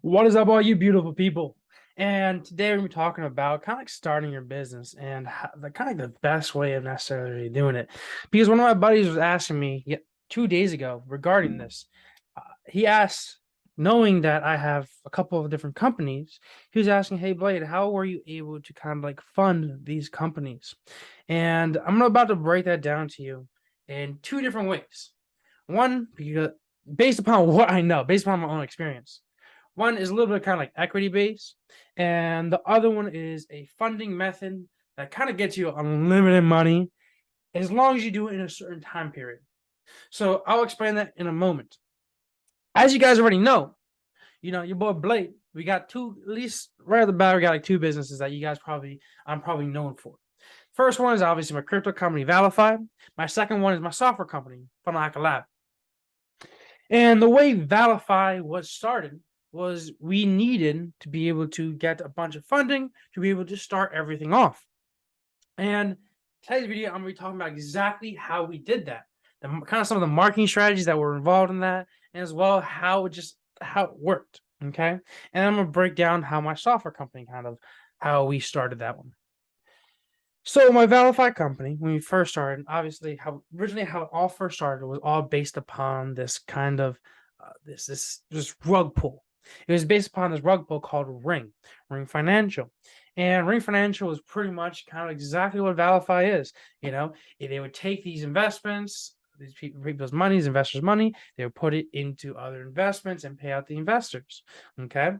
What is up, all you beautiful people? And today we're gonna be talking about kind of like starting your business and how, the kind of the best way of necessarily doing it. Because one of my buddies was asking me 2 days ago regarding this. He asked, knowing that I have a couple of different companies, he was asking, "Hey Blade, how were you able to kind of like fund these companies?" And I'm about to break that down to you in two different ways. One, because based upon what I know, based upon my own experience. One is a little bit kind of like equity based, and the other one is a funding method that kind of gets you unlimited money as long as you do it in a certain time period. So I'll explain that in a moment. As you guys already know, your boy Blake, we got two, at least right at the bat, we got like two businesses that I'm probably known for. First one is obviously my crypto company, Valify. My second one is my software company, Funnel Hacker Lab. And the way Valify was started was we needed to be able to get a bunch of funding to be able to start everything off. And today's video, I'm going to be talking about exactly how we did that, kind of some of the marketing strategies that were involved in that, and as well how it worked. Okay, and I'm going to break down how my software company how we started that one. So my Valify company, when we first started, obviously how it all first started was all based upon this kind of this rug pull. It was based upon this rug pull called Ring Financial. And Ring Financial was pretty much kind of exactly what Valify is. They would take these investments, these people's money, investors' money, they would put it into other investments and pay out the investors. Okay.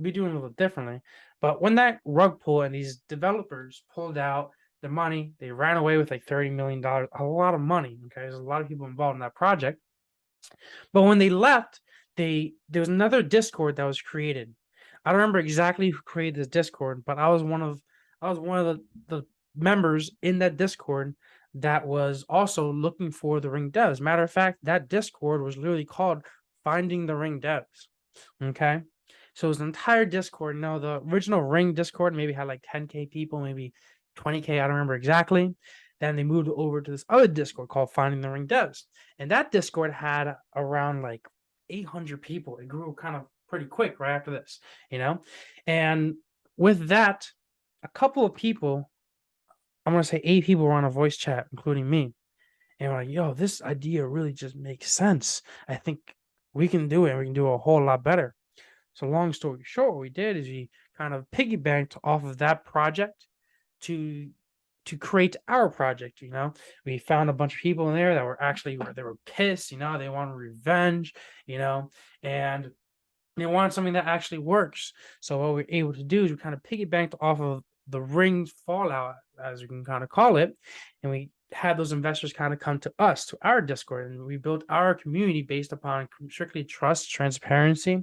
Be doing a little differently. But when that rug pull and these developers pulled out the money, they ran away with like $30 million, a lot of money. Okay. There's a lot of people involved in that project. But when they left, there was another Discord that was created. I don't remember exactly who created this Discord, but I was one of the members in that Discord that was also looking for the Ring devs. Matter of fact, that Discord was literally called Finding the Ring Devs. Okay. So it was an entire Discord. No, the original Ring Discord maybe had like 10K people, maybe 20K. I don't remember exactly. Then they moved over to this other Discord called Finding the Ring Devs. And that Discord had around like 800 people. It grew kind of pretty quick right after this, And with that, a couple of people, I'm going to say 8 people were on a voice chat, including me. And we're like, yo, this idea really just makes sense. I think we can do it. And we can do a whole lot better. So long story short, what we did is we kind of piggybacked off of that project to create our project. We found a bunch of people in there that were pissed. They wanted revenge. And they wanted something that actually works. So what we were able to do is we kind of piggybacked off of the Ring fallout, as we can kind of call it, and we had those investors kind of come to us, to our Discord, and we built our community based upon strictly trust, transparency,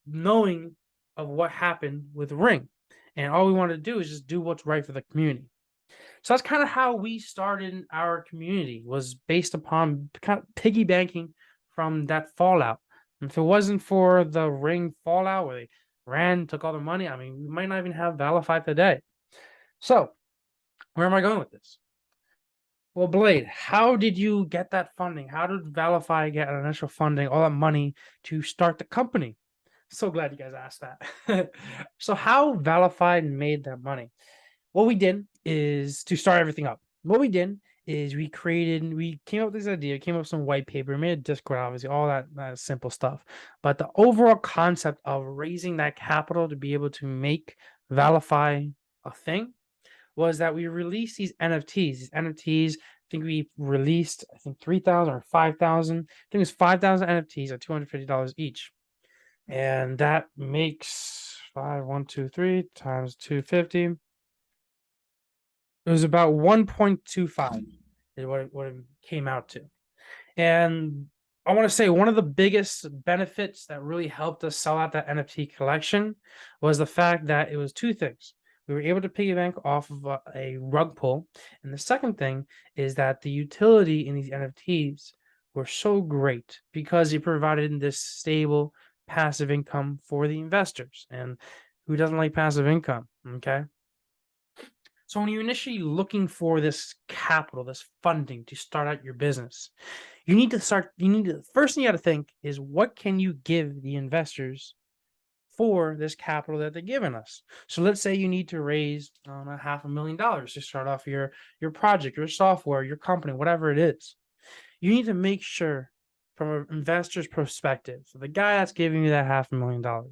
knowing of what happened with Ring. And all we wanted to do is just do what's right for the community. So that's kind of how we started our community, was based upon kind of piggybacking from that fallout. If it wasn't for the Ring fallout where they took all the money, I mean, we might not even have Valify today. So where am I going with this? Well, Blade, how did you get that funding? How did Valify get initial funding, all that money to start the company? So glad you guys asked that. So how Valify made that money? What we did is, to start everything up, what we did is we came up with this idea, came up with some white paper, made a Discord, obviously, all that simple stuff. But the overall concept of raising that capital to be able to make Valify a thing was that we released these NFTs. These NFTs, I think we released, 3,000 or 5,000. I think it was 5,000 NFTs at $250 each. And that makes 1, 2, 3 times 250. It was about 1.25 is what it came out to. And I want to say one of the biggest benefits that really helped us sell out that NFT collection was the fact that it was two things. We were able to piggyback off of a rug pull. And the second thing is that the utility in these NFTs were so great because it provided this stable passive income for the investors. And who doesn't like passive income? Okay. So when you're initially looking for this capital, this funding to start out your business, First thing you got to think is, what can you give the investors for this capital that they're giving us? So let's say you need to raise $500,000 to start off your project, your software, your company, whatever it is. You need to make sure, from an investor's perspective, so the guy that's giving you that $500,000,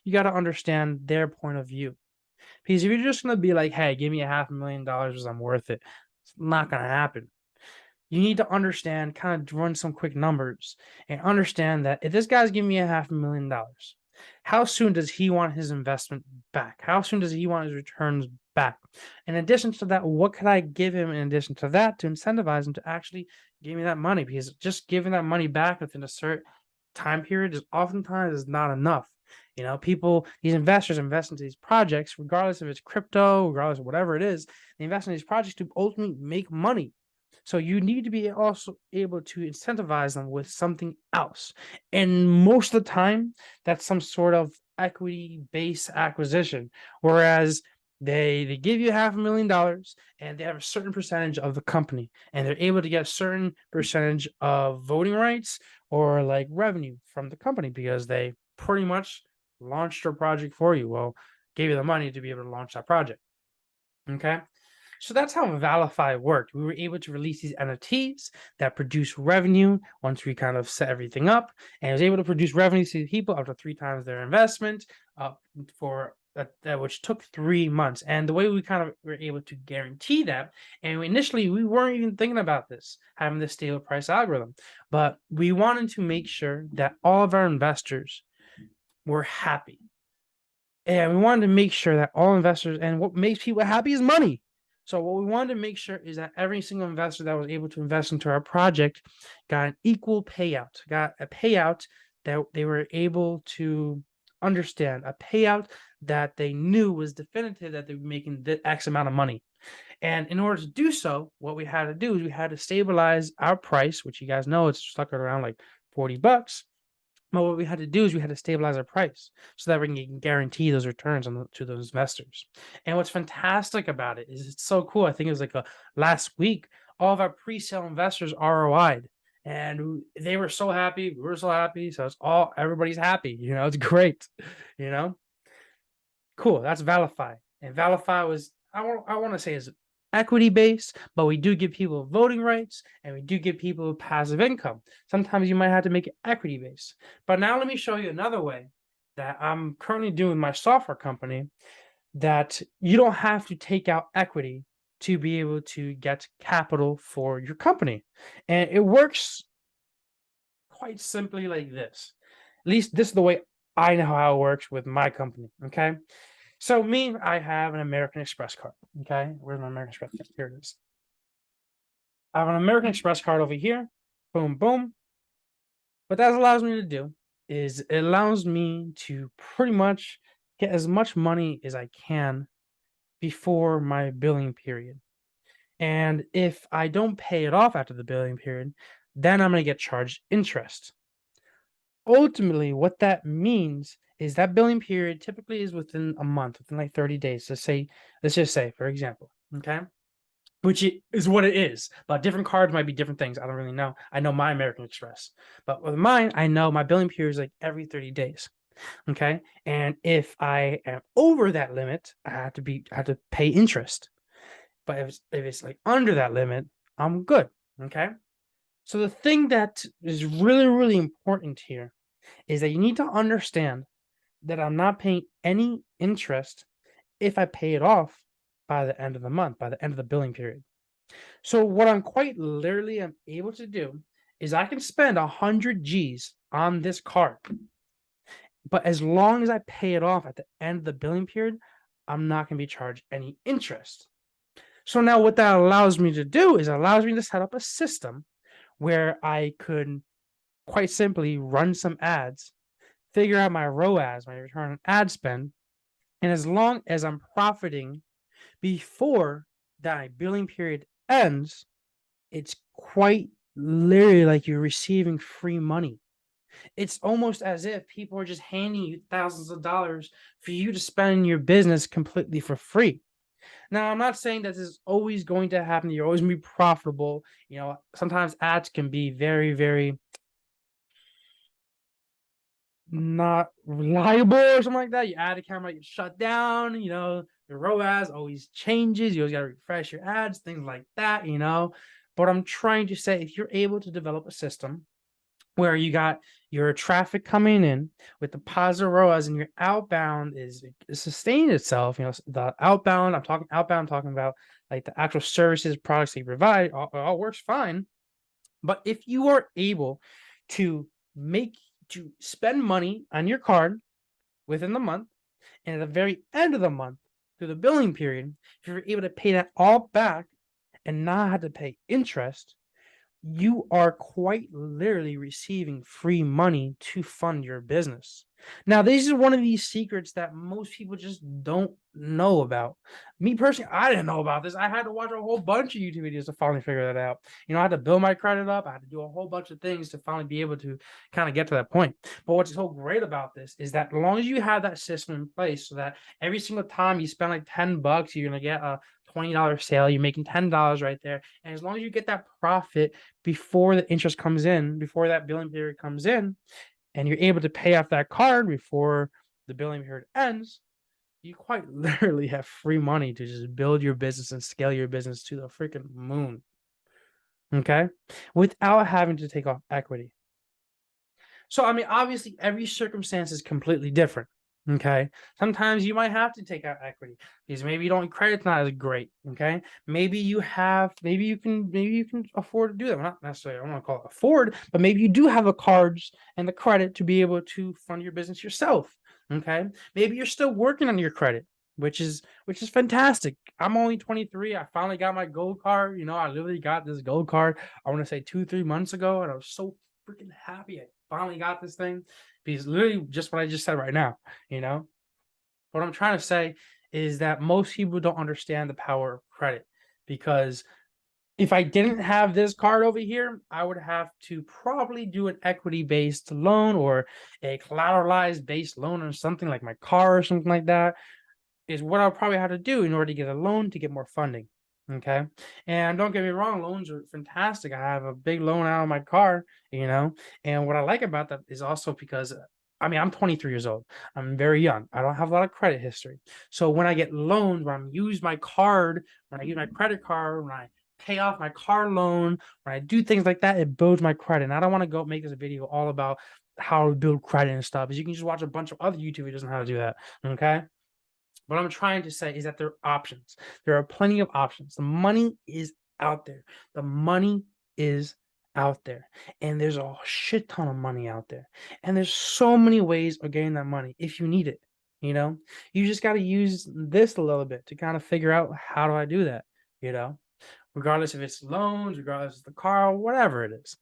you got to understand their point of view. Because if you're just going to be like, hey, give me $500,000 because I'm worth it, it's not going to happen. You need to understand, kind of run some quick numbers and understand that if this guy's giving me $500,000, how soon does he want his investment back? How soon does he want his returns back? In addition to that, what could I give him in addition to that to incentivize him to actually give me that money? Because just giving that money back within a certain time period is oftentimes not enough. These investors invest into these projects, regardless if it's crypto, regardless of whatever it is, they invest in these projects to ultimately make money. So you need to be also able to incentivize them with something else. And most of the time, that's some sort of equity-based acquisition. Whereas they give you $500,000 and they have a certain percentage of the company, and they're able to get a certain percentage of voting rights or like revenue from the company because they pretty much launched your project for you. Well, gave you the money to be able to launch that project. Okay. So that's how Valify worked. We were able to release these NFTs that produce revenue once we kind of set everything up, and it was able to produce revenue to people up to 3 times their investment, for which took 3 months. And the way we kind of were able to guarantee that, and initially we weren't even thinking about this, having this stable price algorithm, but we wanted to make sure that all of our investors were happy. And we wanted to make sure that all investors, and what makes people happy is money. So what we wanted to make sure is that every single investor that was able to invest into our project got an equal payout, got a payout that they were able to understand, a payout that they knew was definitive, that they were making the X amount of money. And in order to do so, what we had to do is we had to stabilize our price, which you guys know it's stuck at around like $40. But what we had to do is we had to stabilize our price so that we can guarantee those returns to those investors. And what's fantastic about it is it's so cool. I think it was like last week, all of our pre-sale investors ROI'd, and they were so happy. We were so happy. So everybody's happy. It's great. You know, cool. That's Valify. And Valify was, I want to say, is equity based, but we do give people voting rights and we do give people passive income. Sometimes you might have to make it equity based. But now let me show you another way that I'm currently doing with my software company, that you don't have to take out equity to be able to get capital for your company. And it works quite simply like this. At least this is the way I know how it works with my company. Okay. So I have an American Express card. Okay, where's my American Express card? Here it is. I have an American Express card over here. Boom, boom. What that allows me to do is it allows me to pretty much get as much money as I can before my billing period. And if I don't pay it off after the billing period, then I'm going to get charged interest. Ultimately, what that means is that billing period typically is within a month, within like 30 days. Let's just say, for example, okay, which is what it is. But different cards might be different things. I don't really know. I know my American Express, but with mine, I know my billing period is like every 30 days. Okay, and if I am over that limit, I have to pay interest. But if it's like under that limit, I'm good. Okay. So the thing that is really, really important here is that you need to understand that I'm not paying any interest if I pay it off by the end of the month, by the end of the billing period. So what I'm quite literally am able to do is I can spend 100 G's on this card, but as long as I pay it off at the end of the billing period, I'm not going to be charged any interest. So now what that allows me to do is it allows me to set up a system where I could quite simply run some ads, figure out my ROAS, my return on ad spend, and as long as I'm profiting before that billing period ends, it's quite literally like you're receiving free money. It's almost as if people are just handing you thousands of dollars for you to spend in your business completely for free. Now, I'm not saying that this is always going to happen. You're always going to be profitable. Sometimes ads can be very, very not reliable or something like that. You add a camera, get shut down. The ROAS always changes. You always got to refresh your ads, things like that. But I'm trying to say, if you're able to develop a system where you got your traffic coming in with the positive ROAS and your outbound is sustaining itself, the outbound, I'm talking outbound, I'm talking about like the actual services, products that you provide, all works fine. But if you are able to make to spend money on your card within the month, and at the very end of the month, through the billing period, if you're able to pay that all back and not have to pay interest, you are quite literally receiving free money to fund your business. Now, this is one of these secrets that most people just don't know about. Me personally, I didn't know about this. I had to watch a whole bunch of YouTube videos to finally figure that out. I had to build my credit up. I had to do a whole bunch of things to finally be able to kind of get to that point. But what's so great about this is that as long as you have that system in place, so that every single time you spend like $10, you're gonna get a $20 sale. You're making $10 right there. And as long as you get that profit before the interest comes in, before that billing period comes in, and you're able to pay off that card before the billing period ends, you quite literally have free money to just build your business and scale your business to the freaking moon. Okay? Without having to take off equity. So, I mean, obviously, every circumstance is completely different. Okay. Sometimes you might have to take out equity because maybe credit's not as great. Okay. Maybe you can afford to do that. Well, not necessarily, I don't want to call it afford, but maybe you do have the cards and the credit to be able to fund your business yourself. Okay. Maybe you're still working on your credit, which is fantastic. I'm only 23. I finally got my gold card. I literally got this gold card, I want to say 2-3 months ago, and I was so freaking happy I finally got this thing, because literally just what I just said right now, you know. What I'm trying to say is that most people don't understand the power of credit, because if I didn't have this card over here, I would have to probably do an equity-based loan or a collateralized based loan or something like my car or something like that, is what I'll probably have to do in order to get a loan to get more funding. Okay. And don't get me wrong, loans are fantastic. I have a big loan out of my car. And what I like about that is also because, I mean, I'm 23 years old. I'm very young. I don't have a lot of credit history. So when I get loans, when I use my card, when I use my credit card, when I pay off my car loan, when I do things like that, it builds my credit. And I don't want to go make this video all about how to build credit and stuff, because you can just watch a bunch of other YouTube videos on how to do that. Okay. What I'm trying to say is that there are options. There are plenty of options. The money is out there. The money is out there. And there's a shit ton of money out there. And there's so many ways of getting that money if you need it. You know, you just got to use this a little bit to kind of figure out, how do I do that? You know, regardless if it's loans, regardless of the car, whatever it is.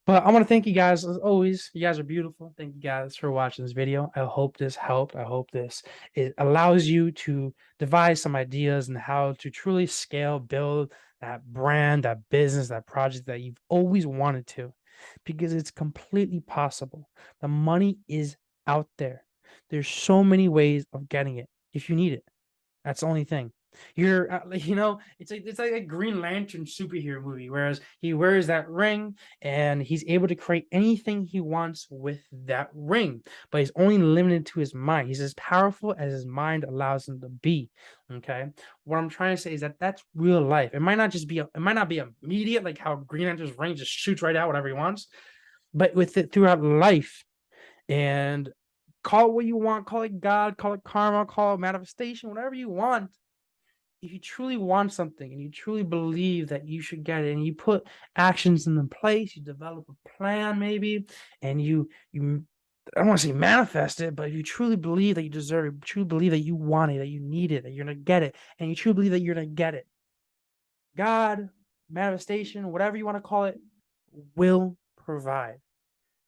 But I want to thank you guys as always. You guys are beautiful. Thank you guys for watching this video. I hope this helped. I hope it allows you to devise some ideas and how to truly scale, build that brand, that business, that project that you've always wanted to, because it's completely possible. The money is out there. There's so many ways of getting it if you need it. That's the only thing. It's like a Green Lantern superhero movie, whereas he wears that ring and he's able to create anything he wants with that ring, but he's only limited to his mind. He's as powerful as his mind allows him to be. Okay, what I'm trying to say is that that's real life. It might not be immediate, like how Green Lantern's ring just shoots right out whatever he wants, but with it throughout life. And call it what you want, call it God, call it karma, call it manifestation, whatever you want. If you truly want something and you truly believe that you should get it, and you put actions in place, you develop a plan maybe, and you I don't want to say manifest it, but if you truly believe that you deserve it, truly believe that you want it, that you need it, that you're gonna get it, and you truly believe that you're gonna get it, God, manifestation, whatever you want to call it, will provide.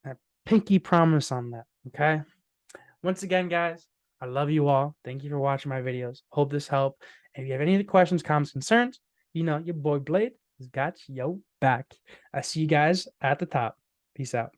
A pinky promise on that. Okay. Once again, guys, I love you all. Thank you for watching my videos. Hope this helped. If you have any other questions, comments, concerns, your boy Blade has got your back. I see you guys at the top. Peace out.